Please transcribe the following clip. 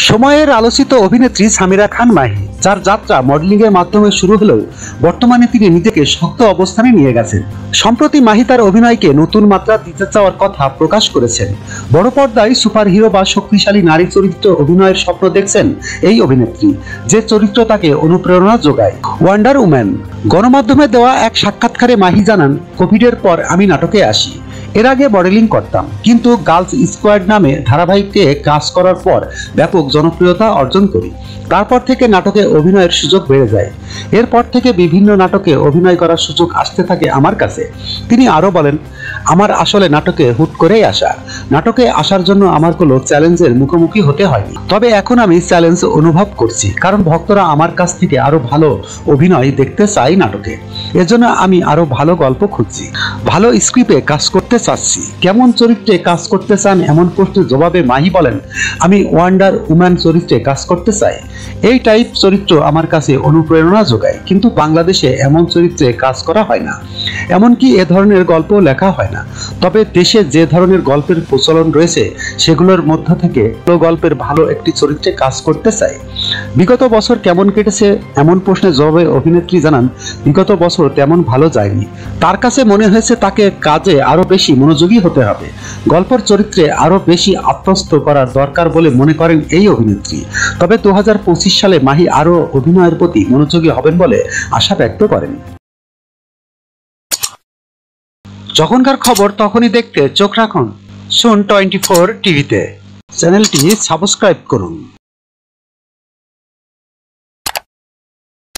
সময়ের আলোচিত অভিনেত্রী সামিরা খান মাহি, যার যাত্রা মডেলিং এর মাধ্যমে শুরু হলেও বর্তমানে তিনি নিজেকে শক্ত অবস্থানে নিয়ে গেছেন। সম্প্রতি মাহি তার অভিনয়কে নতুন মাত্রা দিতে চাওয়ার কথা প্রকাশ করেছেন। বড় পর্দায় সুপারহিরো বা শক্তিশালী নারী চরিত্রে অভিনয়ের স্বপ্ন দেখছেন এই অভিনেত্রী, যে চরিত্র তাকে অনুপ্রেরণা যোগায়। Wonder woman. গণমাধ্যমে দেওয়া এক সাক্ষাৎকারে মাহি জানান, কোভিডের পর আমি নাটকে আসি। এর আগে মডেলিং করতাম, কিন্তু গার্লস স্কোয়াড নামে ধারাবাহিকে কাজ করার পর ব্যাপক জনপ্রিয়তা অর্জন করি। তারপর থেকে নাটকে অভিনয়ের সুযোগ বেড়ে যায়। এরপর থেকে বিভিন্ন নাটকে অভিনয় করার সুযোগ আসতে থাকে আমার কাছে। তিনি আরো বলেন, আমার আসলে নাটকে হুট করেই আসা। নাটকে আসার জন্য আমার কোনো চ্যালেঞ্জের মুখোমুখি হতে হয়নি। তবে এখন আমি চ্যালেঞ্জ অনুভব করছি, কারণ ভক্তরা আমার কাছ থেকে আরো ভালো অভিনয় দেখতে চাই নাটকে। এজন্য আমি আরো ভালো গল্প খুঁজছি, ভালো স্ক্রিপ্টে কাজ করতে চাচ্ছি। কেমন চরিত্রে কাজ করতে চান এমন প্রশ্নের জবাবে মাহি বলেন, আমি ওয়ান্ডার উম্যান চরিত্রে কাজ করতে চাই। এই টাইপ চরিত্র আমার কাছে অনুপ্রেরণা যোগায়, কিন্তু বাংলাদেশে এমন চরিত্রে কাজ করা হয় না, এমনকি এ ধরনের গল্প লেখা হয় না। তবে দেশে যে ধরনের গল্পের প্রচলন রয়েছে সেগুলোর মধ্য থেকে গল্পের ভালো একটি চরিত্রে কাজ করতে চাই। বিগত বছর কেমন কেটেছে এমন প্রশ্নের জবাবে অভিনেত্রী জানান, বিগত বছর তেমন ভালো যায়নি। তার কাছে মনে হয়েছে তাকে কাজে আরো বেশি মনোযোগী হতে হবে, গল্পের চরিত্রে আরো বেশি আত্মস্থ করার দরকার বলে মনে করেন এই অভিনেত্রী। তবে 2025 সালে মাহি আরো অভিনয়ের প্রতি মনোযোগী হবেন বলে আশা ব্যক্ত করেন। যখনকার খবর তখনই দেখতে চোখ রাখুন সুন 24 টিভিতে। চ্যানেলটি সাবস্ক্রাইব করুন।